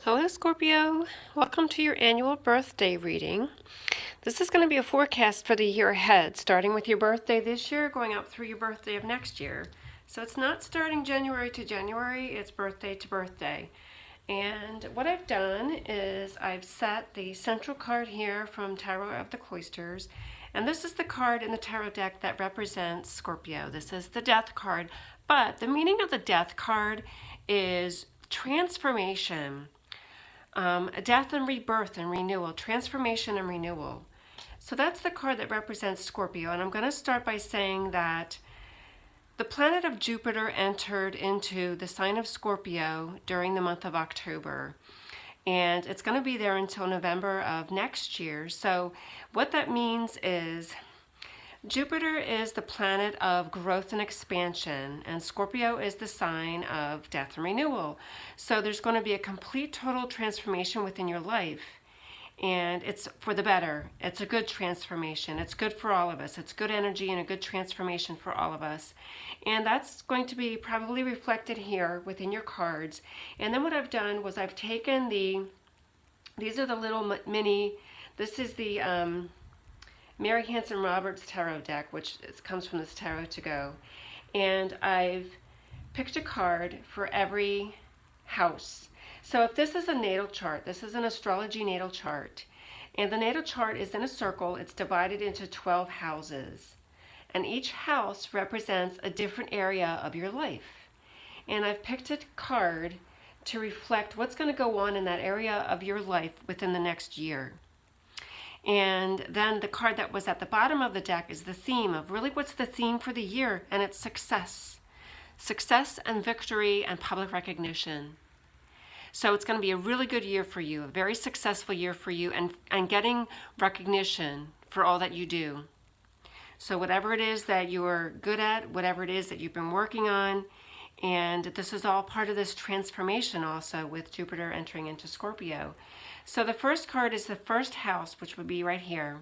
Hello Scorpio, welcome to your annual birthday reading. This is going to be a forecast for the year ahead, starting with your birthday this year, going up through your birthday of next year. So it's not starting January to January, it's birthday to birthday. And what I've done is I've set the central card here from Tarot of the Cloisters, and this is the card in the tarot deck that represents Scorpio. This is the Death card, but the meaning of the Death card is transformation. Death and rebirth and renewal, transformation and renewal. So that's the card that represents Scorpio. And I'm going to start by saying that the planet of Jupiter entered into the sign of Scorpio during the month of October. And it's going to be there until November of next year. So what that means is Jupiter is the planet of growth and expansion, and Scorpio is the sign of death and renewal. So there's going to be a complete, total transformation within your life, and it's for the better. It's a good transformation. It's good for all of us. It's good energy and a good transformation for all of us. And that's going to be probably reflected here within your cards. And then what I've done was I've taken these are the little mini, this is the Mary Hanson Roberts tarot deck, which comes from this Tarot to Go. And I've picked a card for every house. So if this is a natal chart, this is an astrology natal chart. And the natal chart is in a circle. It's divided into 12 houses. And each house represents a different area of your life. And I've picked a card to reflect what's going to go on in that area of your life within the next year. And then the card that was at the bottom of the deck is the theme of really what's the theme for the year, and it's success. Success and victory and public recognition. So it's going to be a really good year for you, a very successful year for you, and getting recognition for all that you do. So whatever it is that you're good at, whatever it is that you've been working on, and this is all part of this transformation also with Jupiter entering into Scorpio. So the first card is the first house, which would be right here.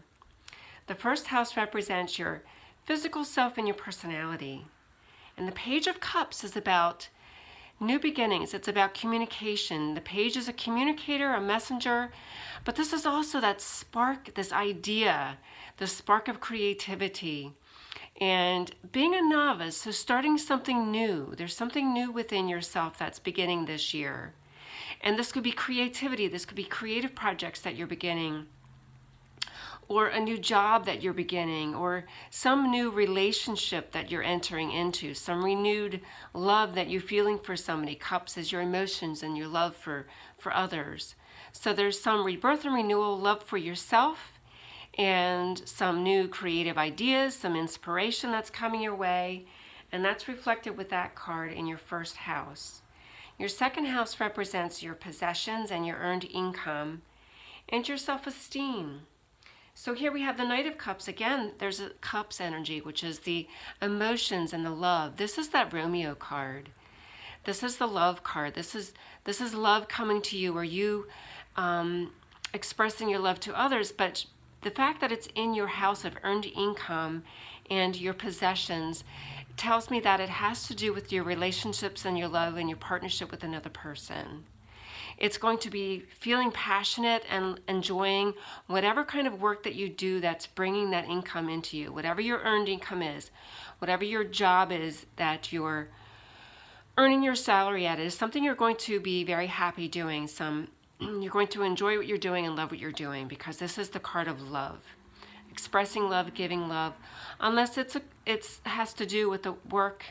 The first house represents your physical self and your personality. And the Page of Cups is about new beginnings. It's about communication. The page is a communicator, a messenger, but this is also that spark, this idea, the spark of creativity. And being a novice, so starting something new. There's something new within yourself that's beginning this year. And this could be creativity. This could be creative projects that you're beginning, or a new job that you're beginning, or some new relationship that you're entering into, some renewed love that you're feeling for somebody. Cups is your emotions and your love for others. So there's some rebirth and renewal, love for yourself, and some new creative ideas, some inspiration that's coming your way. And that's reflected with that card in your first house. Your second house represents your possessions and your earned income and your self-esteem. So here we have the Knight of Cups. Again, there's a Cups energy, which is the emotions and the love. This is that Romeo card. This is the love card. This is love coming to you, or you expressing your love to others. But the fact that it's in your house of earned income and your possessions tells me that it has to do with your relationships and your love and your partnership with another person. It's going to be feeling passionate and enjoying whatever kind of work that you do that's bringing that income into you. Whatever your earned income is, whatever your job is that you're earning your salary at, is something you're going to be very happy doing. You're going to enjoy what you're doing and love what you're doing, because this is the card of love. Expressing love, giving love, unless it has to do with the work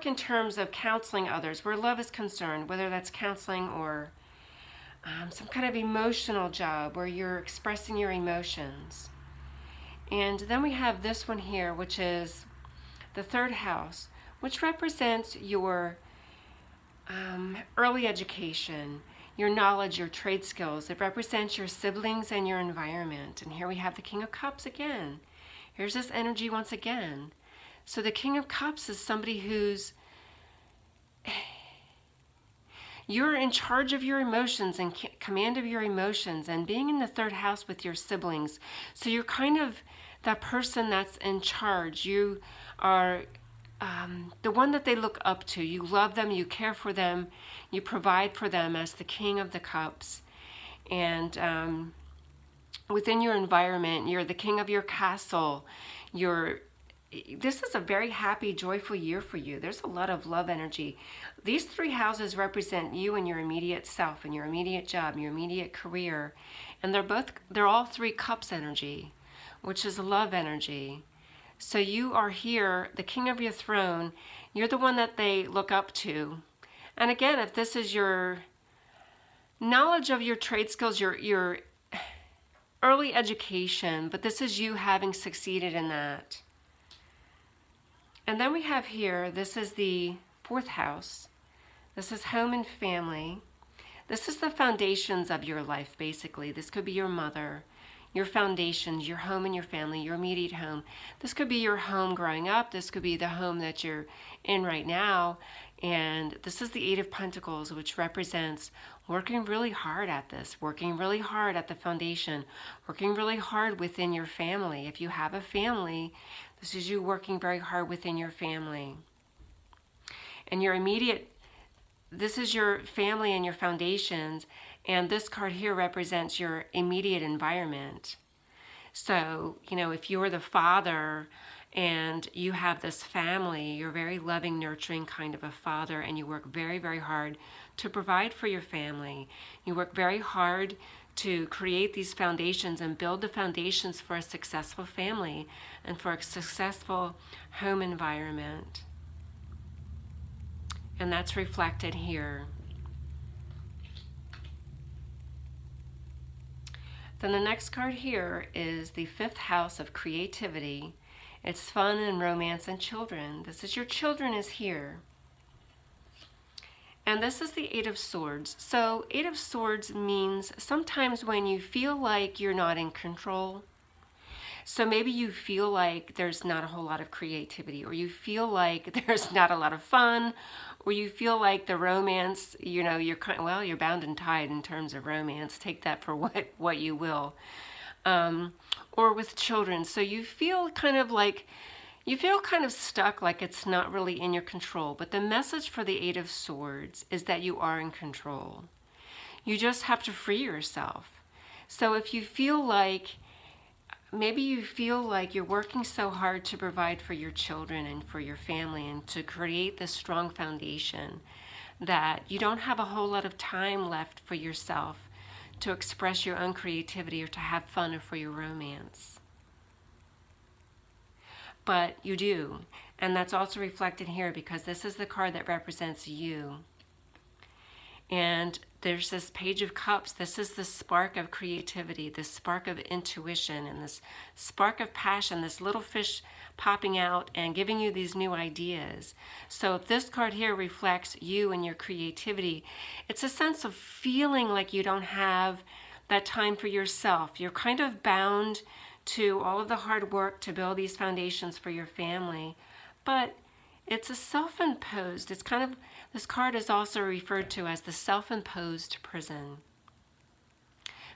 in terms of counseling others, where love is concerned, whether that's counseling or some kind of emotional job where you're expressing your emotions. And then we have this one here, which is the third house, which represents your early education, your knowledge, your trade skills. It represents your siblings and your environment. And here we have the King of Cups again. Here's this energy once again. So the King of Cups is somebody who's, you're in charge of your emotions and command of your emotions, and being in the third house with your siblings. So you're kind of that person that's in charge. You are the one that they look up to. You love them, you care for them, you provide for them as the King of the Cups. And within your environment, you're the king of your castle. This is a very happy, joyful year for you. There's a lot of love energy. These three houses represent you and your immediate self and your immediate job, your immediate career. And they're all three cups energy, which is love energy. So you are here, the king of your throne. You're the one that they look up to. And again, if this is your knowledge of your trade skills, your early education, but this is you having succeeded in that. And then we have here, this is the fourth house. This is home and family. This is the foundations of your life, basically. This could be your mother, your foundations, your home and your family, your immediate home. This could be your home growing up. This could be the home that you're in right now. And this is the Eight of Pentacles, which represents working really hard at this, working really hard at the foundation, working really hard within your family. If you have a family, this is you working very hard within your family. And your immediate, this is your family and your foundations, and this card here represents your immediate environment. So, if you're the father and you have this family, you're very loving, nurturing kind of a father, and you work very, very hard to provide for your family. You work very hard to create these foundations and build the foundations for a successful family and for a successful home environment. And that's reflected here. Then the next card here is the fifth house of creativity. It's fun and romance and children. This is your children is here. And this is the Eight of Swords. So Eight of Swords means sometimes when you feel like you're not in control. So maybe you feel like there's not a whole lot of creativity, or you feel like there's not a lot of fun, or you feel like the romance, you're bound and tied in terms of romance. Take that for what you will. Or with children. So you feel kind of stuck, like it's not really in your control. But the message for the Eight of Swords is that you are in control. You just have to free yourself. So if you feel like, maybe you feel like you're working so hard to provide for your children and for your family and to create this strong foundation that you don't have a whole lot of time left for yourself to express your own creativity or to have fun or for your romance. But you do, and that's also reflected here because this is the card that represents you. And there's this Page of Cups. This is the spark of creativity, this spark of intuition, and this spark of passion, this little fish popping out and giving you these new ideas. So if this card here reflects you and your creativity, it's a sense of feeling like you don't have that time for yourself. You're kind of bound to all of the hard work to build these foundations for your family, but it's a self-imposed, this card is also referred to as the self-imposed prison.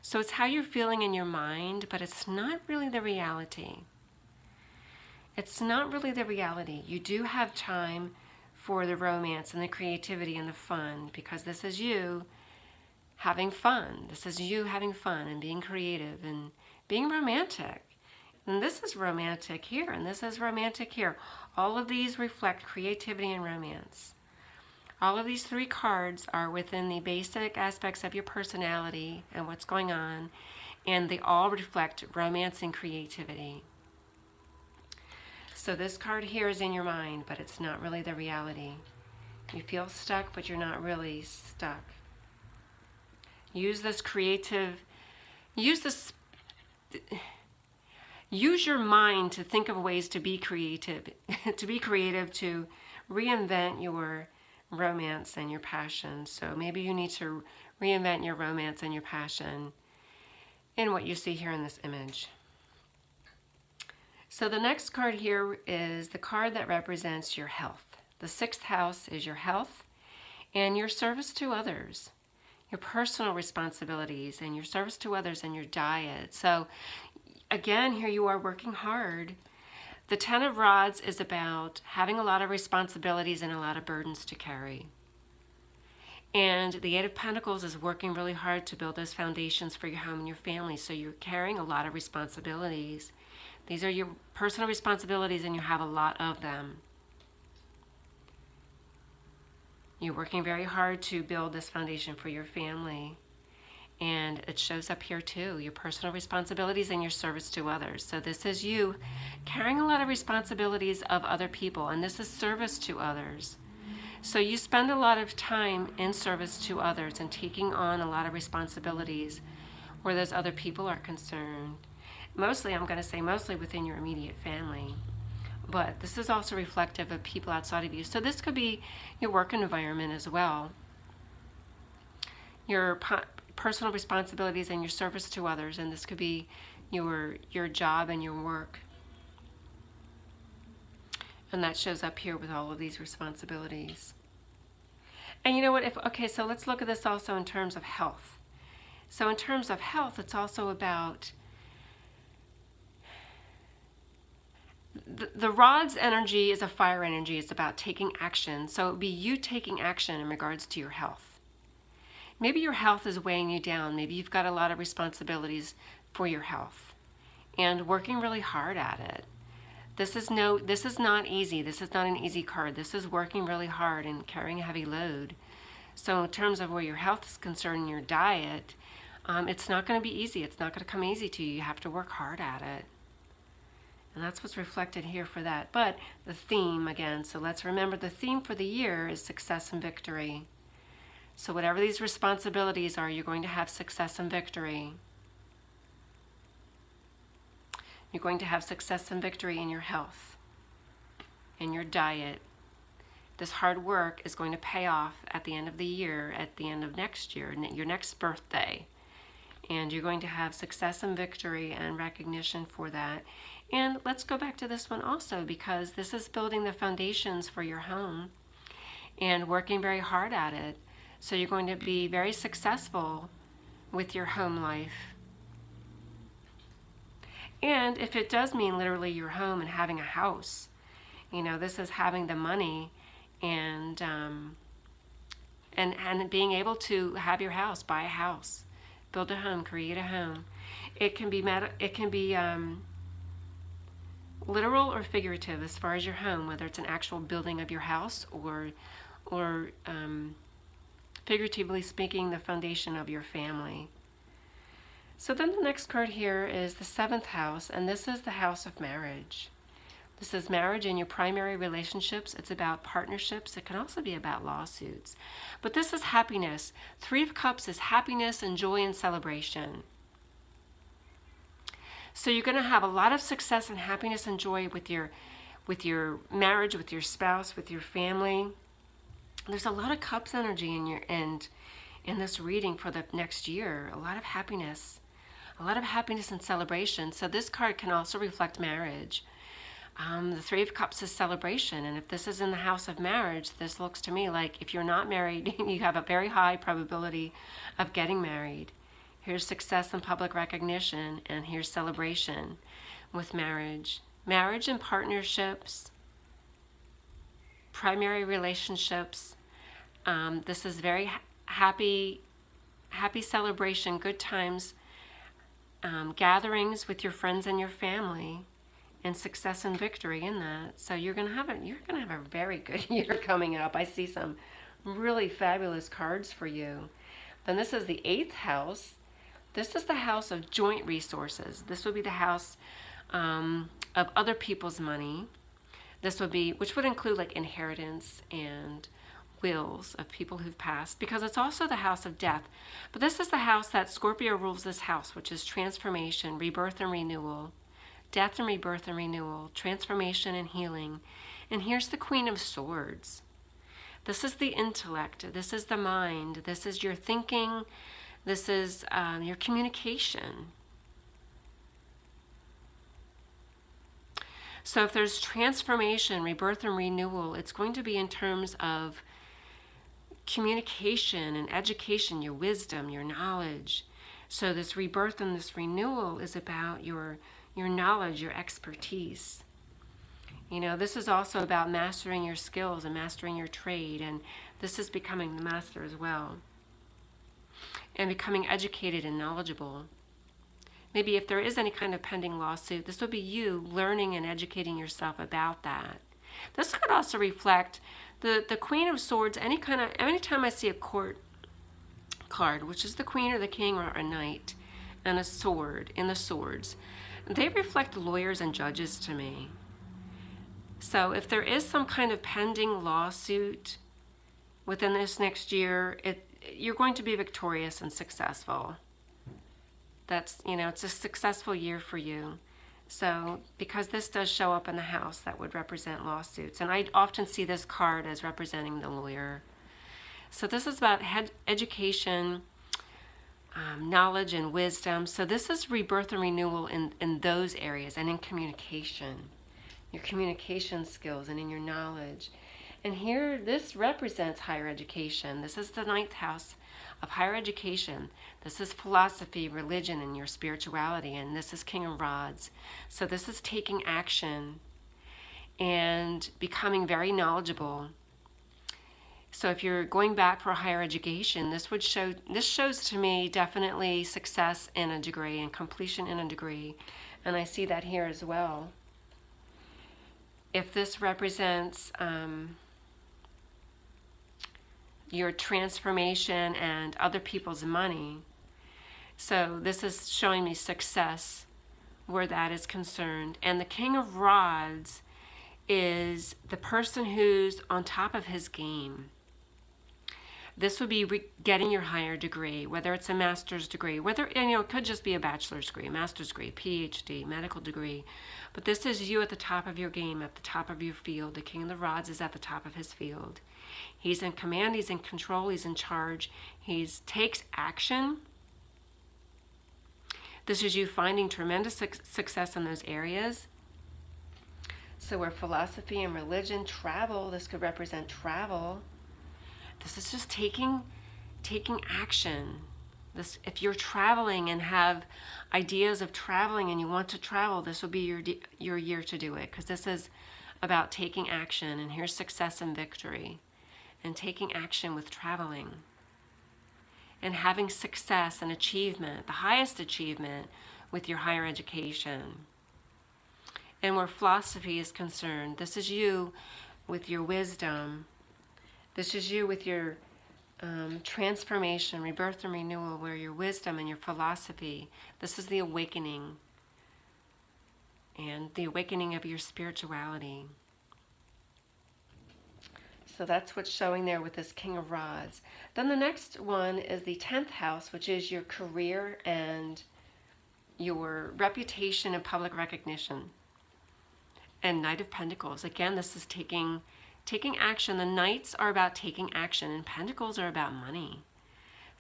So it's how you're feeling in your mind, but it's not really the reality. It's not really the reality. You do have time for the romance and the creativity and the fun, because this is you having fun. This is you having fun and being creative and being romantic. And this is romantic here, and this is romantic here. All of these reflect creativity and romance. All of these three cards are within the basic aspects of your personality and what's going on, and they all reflect romance and creativity. So this card here is in your mind, but it's not really the reality. You feel stuck, but you're not really stuck. Use your mind to think of ways to be creative, to reinvent your romance and your passion. So maybe you need to reinvent your romance and your passion in what you see here in this image. So the next card here is the card that represents your health. The sixth house is your health and your service to others, your personal responsibilities and your service to others and your diet. So again, here you are working hard The Ten of Rods is about having a lot of responsibilities and a lot of burdens to carry. And the Eight of Pentacles is working really hard to build those foundations for your home and your family. So you're carrying a lot of responsibilities. These are your personal responsibilities and you have a lot of them. You're working very hard to build this foundation for your family. And it shows up here too, your personal responsibilities and your service to others. So this is you carrying a lot of responsibilities of other people, and this is service to others. So you spend a lot of time in service to others and taking on a lot of responsibilities where those other people are concerned. Mostly, I'm going to say mostly within your immediate family. But this is also reflective of people outside of you. So this could be your work environment as well. Your personal responsibilities and your service to others, and this could be your job and your work. And that shows up here with all of these responsibilities. And you know what? Okay, so let's look at this also in terms of health. So in terms of health, it's also about the rod's energy is a fire energy. It's about taking action. So it would be you taking action in regards to your health. Maybe your health is weighing you down. Maybe you've got a lot of responsibilities for your health and working really hard at it. This is not easy. This is not an easy card. This is working really hard and carrying a heavy load. So in terms of where your health is concerned, your diet, it's not going to be easy. It's not going to come easy to you. You have to work hard at it. And that's what's reflected here for that. But the theme, again, so let's remember the theme for the year is success and victory. So whatever these responsibilities are, you're going to have success and victory. You're going to have success and victory in your health, in your diet. This hard work is going to pay off at the end of the year, at the end of next year, your next birthday. And you're going to have success and victory and recognition for that. And let's go back to this one also, because this is building the foundations for your home and working very hard at it. So you're going to be very successful with your home life. And if it does mean literally your home and having a house, you know, this is having the money and being able to have your house, buy a house, build a home, create a home. It can be literal or figurative as far as your home, whether it's an actual building of your house or figuratively speaking, the foundation of your family. So then the next card here is the 7th house, and this is the house of marriage. This is marriage in your primary relationships. It's about partnerships. It can also be about lawsuits. But this is happiness. 3 of Cups is happiness and joy and celebration. So you're going to have a lot of success and happiness and joy with your marriage, with your spouse, with your family. There's a lot of Cups energy in this reading for the next year. A lot of happiness and celebration. So this card can also reflect marriage. The 3 of Cups is celebration, and if this is in the house of marriage, this looks to me like if you're not married, you have a very high probability of getting married. Here's success and public recognition, and here's celebration with marriage. Marriage and partnerships, primary relationships. This is very happy celebration, good times, gatherings with your friends and your family, and success and victory in that. So you're gonna have a very good year coming up. I see some really fabulous cards for you. Then this is the 8th house. This is the house of joint resources. This would be the house of other people's money. This would be, which would include like inheritance and wills of people who've passed, because it's also the house of death. But this is the house that Scorpio rules, this house, which is transformation, rebirth and renewal, death and rebirth and renewal, transformation and healing. And here's the Queen of Swords. This is the intellect. This is the mind. This is your thinking. This is your communication. So if there's transformation, rebirth, and renewal, it's going to be in terms of communication and education, your wisdom, your knowledge. So this rebirth and this renewal is about your knowledge, your expertise. You know, this is also about mastering your skills and mastering your trade, and this is becoming the master as well. And becoming educated and knowledgeable. Maybe if there is any kind of pending lawsuit, this would be you learning and educating yourself about that. This could also reflect the Queen of Swords. Anytime I see a court card, which is the Queen or the King or a Knight, and a sword in the swords, they reflect lawyers and judges to me. So if there is some kind of pending lawsuit within this next year, you're going to be victorious and successful. It's a successful year for you. So because this does show up in the house, that would represent lawsuits. And I often see this card as representing the lawyer. So this is about education, knowledge, and wisdom. So this is rebirth and renewal in those areas, and in communication, your communication skills, and in your knowledge. And here, this represents higher education. This is the 9th house of higher education. This is philosophy, religion, and your spirituality. And this is King of Rods. So this is taking action and becoming very knowledgeable. So if you're going back for higher education, this shows to me definitely success in a degree and completion in a degree. And I see that here as well. If this represents your transformation and other people's money, so this is showing me success where that is concerned. And the King of Rods is the person who's on top of his game. This would be getting your higher degree, whether it's a master's degree, it could just be a bachelor's degree, master's degree, PhD, medical degree. But this is you at the top of your game, at the top of your field. The King of the Rods is at the top of his field. He's in command, he's in control, he's in charge. He takes action. This is you finding tremendous success in those areas. So where philosophy and religion, travel, this could represent travel. This is just taking action. If you're traveling and have ideas of traveling and you want to travel, this will be your year to do it, because this is about taking action. And here's success and victory, and taking action with traveling and having success and achievement, the highest achievement with your higher education. And where philosophy is concerned, this is you with your wisdom. This is you with your transformation, rebirth and renewal, where your wisdom and your philosophy, this is the awakening, and the awakening of your spirituality. So that's what's showing there with this King of Rods. Then the next one is the 10th house, which is your career and your reputation and public recognition. And Knight of Pentacles. Again, this is taking action. The Knights are about taking action, and Pentacles are about money.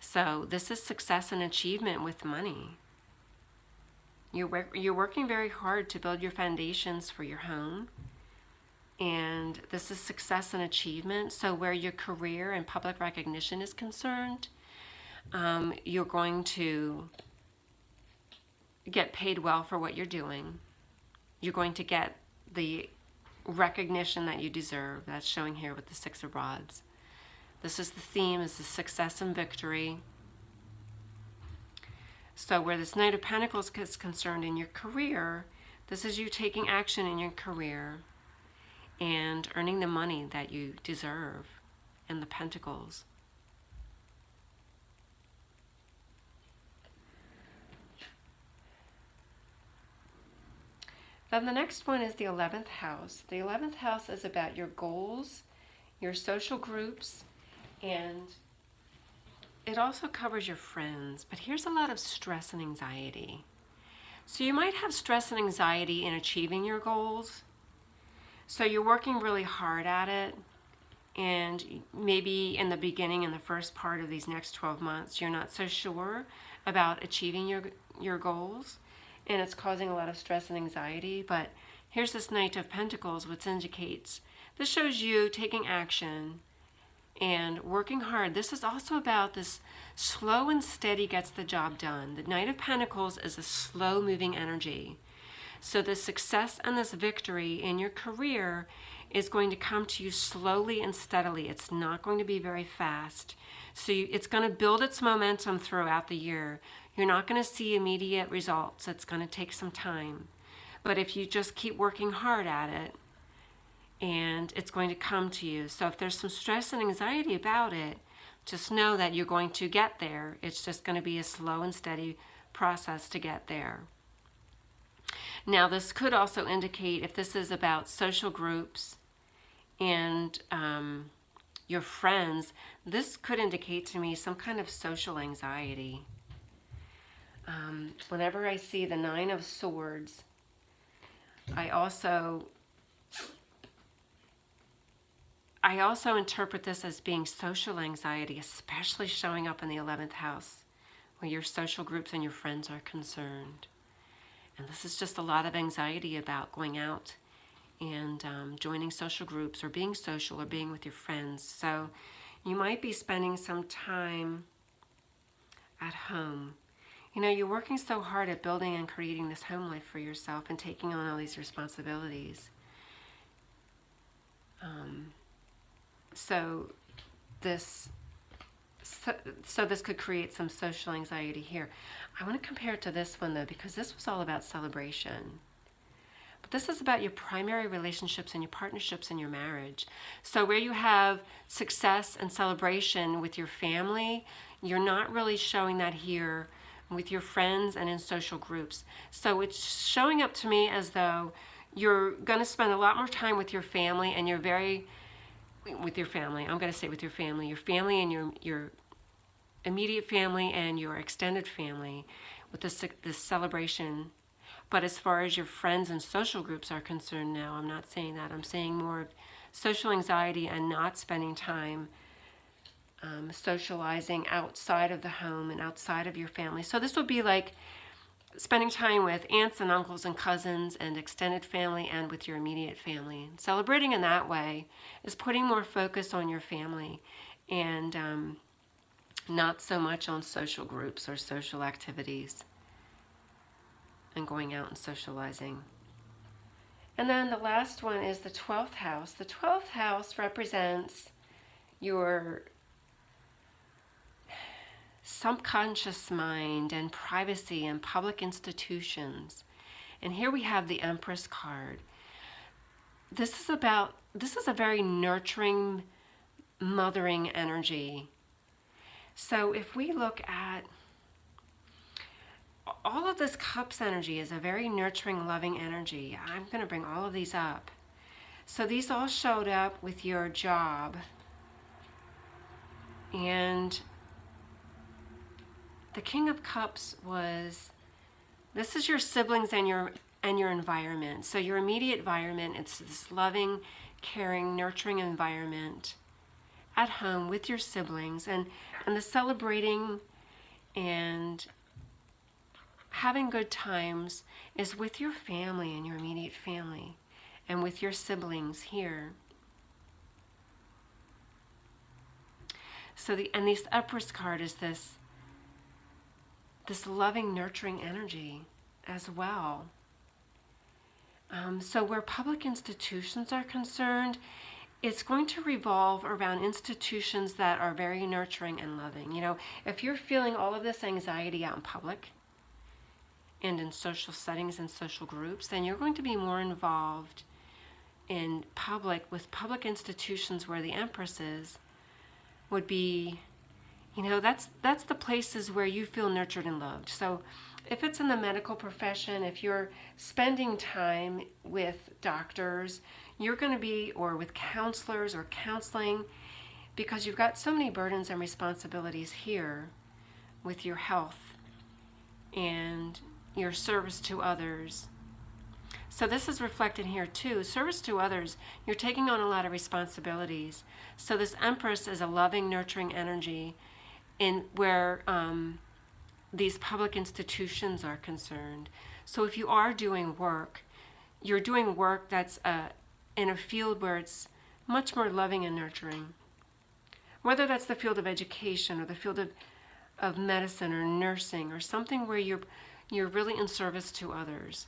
So this is success and achievement with money. You're working very hard to build your foundations for your home. And this is success and achievement. So where your career and public recognition is concerned, you're going to get paid well for what you're doing. You're going to get the recognition that you deserve. That's showing here with the 6 of Rods. This is the theme, is the success and victory. So where this Knight of Pentacles is concerned in your career, this is you taking action in your career and earning the money that you deserve in the Pentacles. Then the next one is the 11th house. The 11th house is about your goals, your social groups, and it also covers your friends. But here's a lot of stress and anxiety. So you might have stress and anxiety in achieving your goals. So you're working really hard at it, and maybe in the beginning, in the first part of these next 12 months, you're not so sure about achieving your goals. And it's causing a lot of stress and anxiety. But here's this Knight of Pentacles, which indicates this shows you taking action and working hard. This is also about this slow and steady gets the job done. The Knight of Pentacles is a slow moving energy. So the success and this victory in your career is going to come to you slowly and steadily. It's not going to be very fast. So it's going to build its momentum throughout the year. You're not going to see immediate results. It's going to take some time. But if you just keep working hard at it, and it's going to come to you. So if there's some stress and anxiety about it, just know that you're going to get there. It's just going to be a slow and steady process to get there. Now, this could also indicate if this is about social groups and your friends, this could indicate to me some kind of social anxiety. Whenever I see the Nine of Swords, I also interpret this as being social anxiety, especially showing up in the 11th house, where your social groups and your friends are concerned. And this is just a lot of anxiety about going out and joining social groups or being social or being with your friends. So you might be spending some time at home. You know, you're working so hard at building and creating this home life for yourself and taking on all these responsibilities. So this could create some social anxiety here. I want to compare it to this one though, because this was all about celebration. But this is about your primary relationships and your partnerships in your marriage. So where you have success and celebration with your family, you're not really showing that here with your friends and in social groups. So it's showing up to me as though you're going to spend a lot more time with your family, and your family and your immediate family and your extended family with this celebration. But as far as your friends and social groups are concerned now, I'm not saying that. I'm saying more of social anxiety and not spending time socializing outside of the home and outside of your family. So this would be like spending time with aunts and uncles and cousins and extended family and with your immediate family. Celebrating in that way is putting more focus on your family and not so much on social groups or social activities and going out and socializing. And then the last one is the 12th house. The 12th house represents your subconscious mind and privacy and public institutions. And here we have the Empress card. This is a very nurturing, mothering energy. So if we look at all of this Cups energy is a very nurturing, loving energy. I'm going to bring all of these up. So these all showed up with your job. And the King of Cups this is your siblings and your environment. So your immediate environment, it's this loving, caring, nurturing environment at home with your siblings, and the celebrating and having good times is with your family and your immediate family and with your siblings here. So this Empress card is this loving, nurturing energy as well. So where public institutions are concerned, it's going to revolve around institutions that are very nurturing and loving. You know, if you're feeling all of this anxiety out in public and in social settings and social groups, then you're going to be more involved in with public institutions where the Empress would be. You know, that's the places where you feel nurtured and loved. So if it's in the medical profession, if you're spending time with doctors, you're going to be, or with counselors or counseling, because you've got so many burdens and responsibilities here with your health and your service to others. So this is reflected here too. Service to others, you're taking on a lot of responsibilities. So this Empress is a loving, nurturing energy in where these public institutions are concerned. So if you are doing work, you're doing work that's in a field where it's much more loving and nurturing. Whether that's the field of education or the field of medicine or nursing or something where you're really in service to others.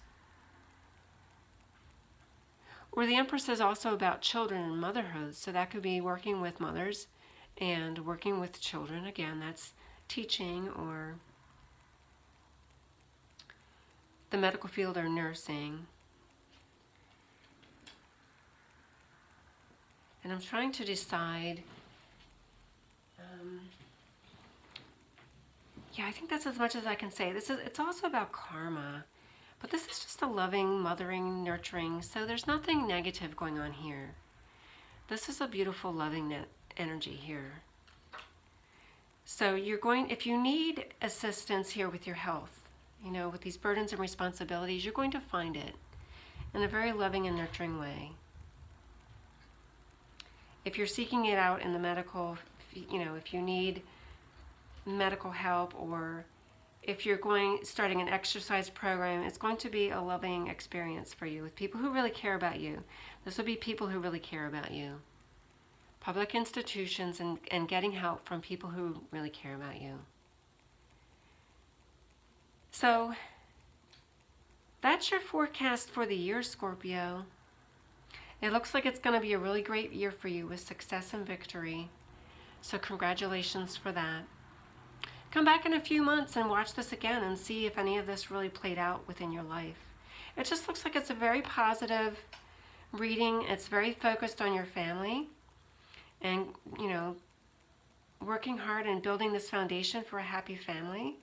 Or the Empress is also about children and motherhood, so that could be working with mothers and working with children. Again, that's teaching or the medical field or nursing. And I'm trying to decide, yeah, I think that's as much as I can say. It's also about karma, but this is just a loving, mothering, nurturing, so there's nothing negative going on here. This is a beautiful, loving energy here. So you're going, if you need assistance here with your health, you know, with these burdens and responsibilities, you're going to find it in a very loving and nurturing way. If you're seeking it out in the medical, you know, if you need medical help, or if you're starting an exercise program, it's going to be a loving experience for you with people who really care about you. This will be people who really care about you. Public institutions and getting help from people who really care about you. So that's your forecast for the year, Scorpio. It looks like it's going to be a really great year for you with success and victory. So congratulations for that. Come back in a few months and watch this again and see if any of this really played out within your life. It just looks like it's a very positive reading. It's very focused on your family and, you know, working hard and building this foundation for a happy family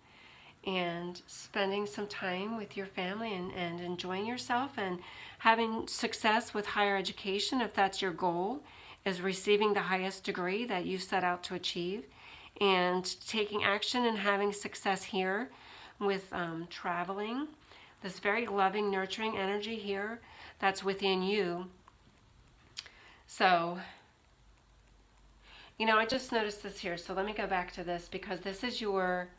and spending some time with your family and enjoying yourself and having success with higher education if that's your goal, is receiving the highest degree that you set out to achieve, and taking action and having success here with traveling. This very loving, nurturing energy here that's within you. So, you know, I just noticed this here, so let me go back to this because this is your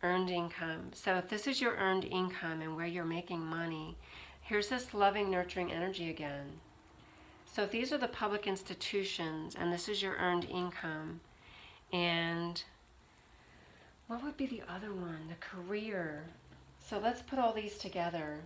earned income. So if this is your earned income and where you're making money, here's this loving, nurturing energy again. So if these are the public institutions and this is your earned income, and what would be the other one? The career. So let's put all these together.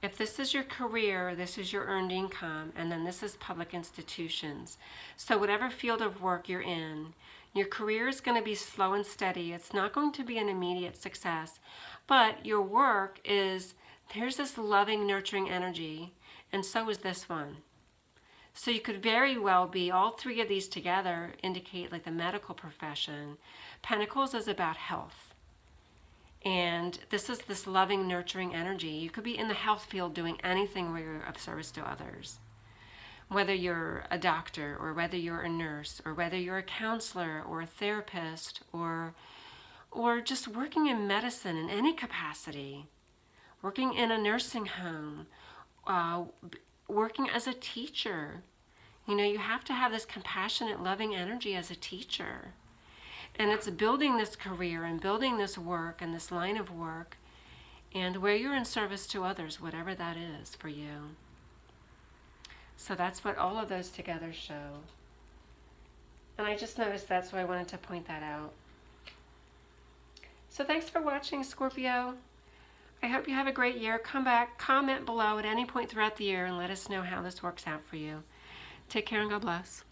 If this is your career, this is your earned income, and then this is public institutions. So whatever field of work you're in, your career is going to be slow and steady. It's not going to be an immediate success, but your work is, there's this loving, nurturing energy, and so is this one. So you could very well be, all three of these together indicate like the medical profession. Pentacles is about health. And this is this loving, nurturing energy. You could be in the health field doing anything where you're of service to others. Whether you're a doctor, or whether you're a nurse, or whether you're a counselor, or a therapist, or just working in medicine in any capacity. Working in a nursing home, working as a teacher. You know, you have to have this compassionate, loving energy as a teacher. And it's building this career and building this work and this line of work and where you're in service to others, whatever that is for you. So that's what all of those together show. And I just noticed that, so I wanted to point that out. So thanks for watching, Scorpio. I hope you have a great year. Come back, comment below at any point throughout the year and let us know how this works out for you. Take care and God bless.